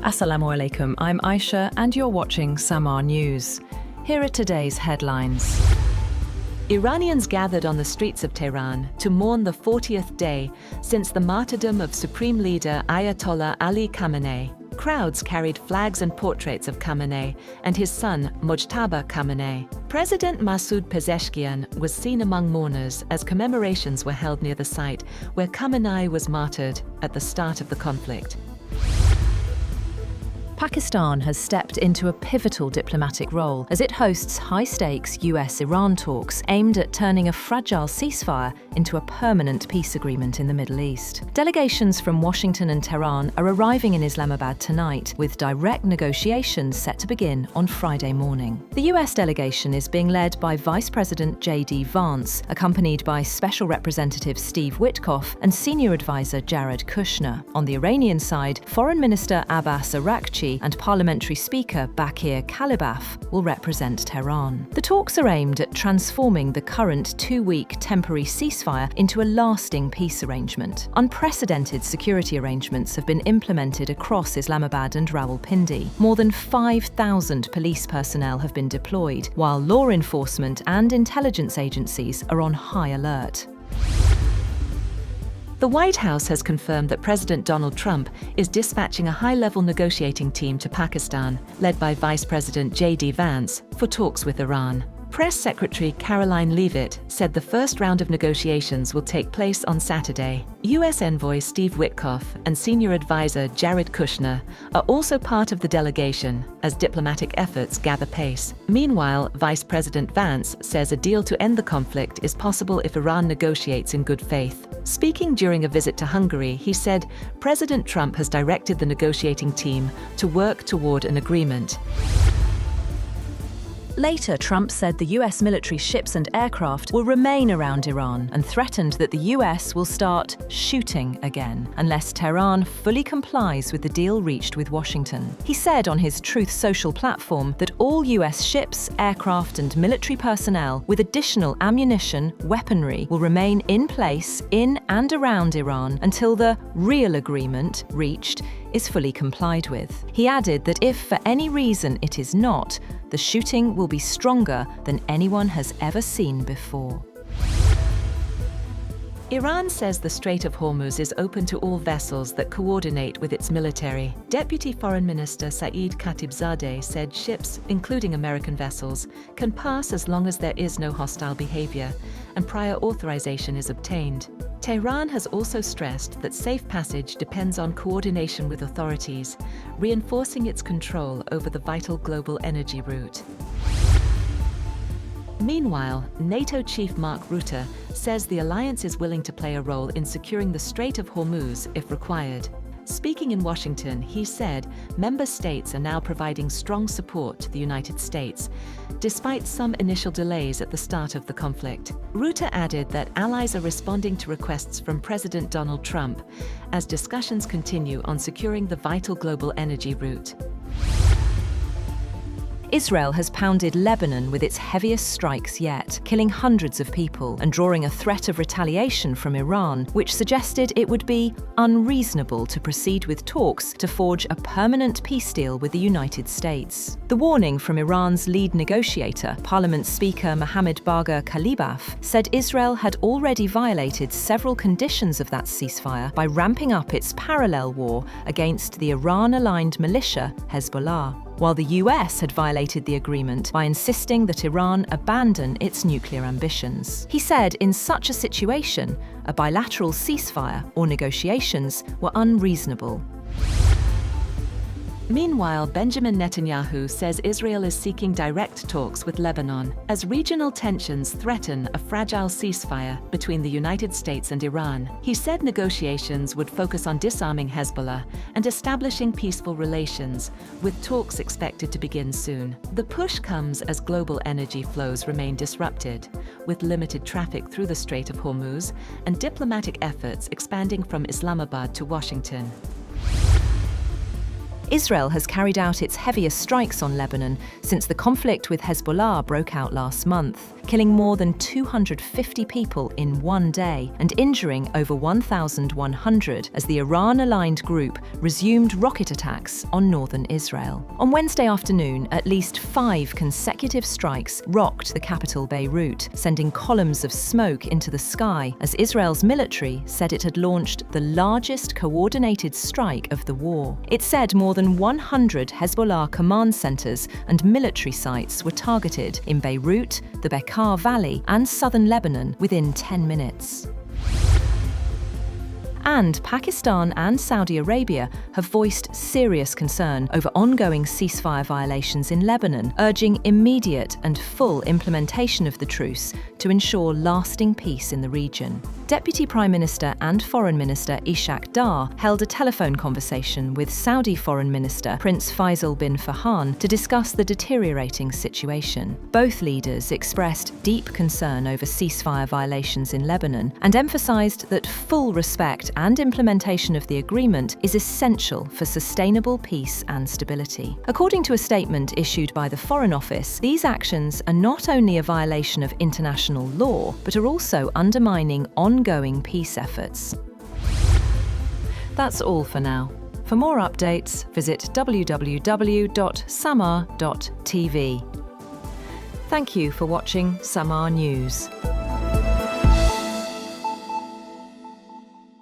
Assalamu alaikum, I'm Aisha and you're watching Samar News. Here are today's headlines. Iranians gathered on the streets of Tehran to mourn the 40th day since the martyrdom of Supreme Leader Ayatollah Ali Khamenei. Crowds carried flags and portraits of Khamenei and his son Mojtaba Khamenei. President Masoud Pezeshkian was seen among mourners as commemorations were held near the site where Khamenei was martyred at the start of the conflict. Pakistan has stepped into a pivotal diplomatic role as it hosts high-stakes US-Iran talks aimed at turning a fragile ceasefire into a permanent peace agreement in the Middle East. Delegations from Washington and Tehran are arriving in Islamabad tonight, with direct negotiations set to begin on Friday morning. The US delegation is being led by Vice President JD Vance, accompanied by Special Representative Steve Witkoff and Senior Advisor Jared Kushner. On the Iranian side, Foreign Minister Abbas Araghchi and Parliamentary Speaker Bakir Kalibaf will represent Tehran. The talks are aimed at transforming the current 2-week temporary ceasefire into a lasting peace arrangement. Unprecedented security arrangements have been implemented across Islamabad and Rawalpindi. More than 5,000 police personnel have been deployed, while law enforcement and intelligence agencies are on high alert. The White House has confirmed that President Donald Trump is dispatching a high-level negotiating team to Pakistan, led by Vice President JD Vance, for talks with Iran. Press Secretary Caroline Leavitt said the first round of negotiations will take place on Saturday. US Envoy Steve Witkoff and Senior Advisor Jared Kushner are also part of the delegation as diplomatic efforts gather pace. Meanwhile, Vice President Vance says a deal to end the conflict is possible if Iran negotiates in good faith. Speaking during a visit to Hungary, he said President Trump has directed the negotiating team to work toward an agreement. Later, Trump said the US military ships and aircraft will remain around Iran and threatened that the US will start shooting again unless Tehran fully complies with the deal reached with Washington. He said on his Truth Social platform that all US ships, aircraft and military personnel with additional ammunition, weaponry will remain in place in and around Iran until the real agreement reached is fully complied with. He added that if for any reason it is not, the shooting will be stronger than anyone has ever seen before. Iran says the Strait of Hormuz is open to all vessels that coordinate with its military. Deputy Foreign Minister Saeed Khatibzadeh said ships, including American vessels, can pass as long as there is no hostile behavior and prior authorization is obtained. Tehran has also stressed that safe passage depends on coordination with authorities, reinforcing its control over the vital global energy route. Meanwhile, NATO chief Mark Rutte says the alliance is willing to play a role in securing the Strait of Hormuz if required. Speaking in Washington, he said member states are now providing strong support to the United States, despite some initial delays at the start of the conflict. Rutte added that allies are responding to requests from President Donald Trump as discussions continue on securing the vital global energy route. Israel has pounded Lebanon with its heaviest strikes yet, killing hundreds of people and drawing a threat of retaliation from Iran, which suggested it would be unreasonable to proceed with talks to forge a permanent peace deal with the United States. The warning from Iran's lead negotiator, Parliament Speaker Mohammad Bagher Kalibaf, said Israel had already violated several conditions of that ceasefire by ramping up its parallel war against the Iran-aligned militia Hezbollah, while the US had violated the agreement by insisting that Iran abandon its nuclear ambitions. He said in such a situation, a bilateral ceasefire or negotiations were unreasonable. Meanwhile, Benjamin Netanyahu says Israel is seeking direct talks with Lebanon as regional tensions threaten a fragile ceasefire between the United States and Iran. He said negotiations would focus on disarming Hezbollah and establishing peaceful relations, with talks expected to begin soon. The push comes as global energy flows remain disrupted, with limited traffic through the Strait of Hormuz and diplomatic efforts expanding from Islamabad to Washington. Israel has carried out its heaviest strikes on Lebanon since the conflict with Hezbollah broke out last month, killing more than 250 people in one day and injuring over 1,100 as the Iran-aligned group resumed rocket attacks on northern Israel. On Wednesday afternoon, at least 5 consecutive strikes rocked the capital Beirut, sending columns of smoke into the sky as Israel's military said it had launched the largest coordinated strike of the war. It said more than 100 Hezbollah command centers and military sites were targeted in Beirut, the Bekaa Valley, and southern Lebanon within 10 minutes. And Pakistan and Saudi Arabia have voiced serious concern over ongoing ceasefire violations in Lebanon, urging immediate and full implementation of the truce to ensure lasting peace in the region. Deputy Prime Minister and Foreign Minister Ishaq Dar held a telephone conversation with Saudi Foreign Minister Prince Faisal bin Farhan to discuss the deteriorating situation. Both leaders expressed deep concern over ceasefire violations in Lebanon and emphasized that full respect and implementation of the agreement is essential for sustainable peace and stability. According to a statement issued by the Foreign Office, these actions are not only a violation of international law, but are also undermining ongoing peace efforts. That's all for now. For more updates, visit www.samar.tv. Thank you for watching Samar News.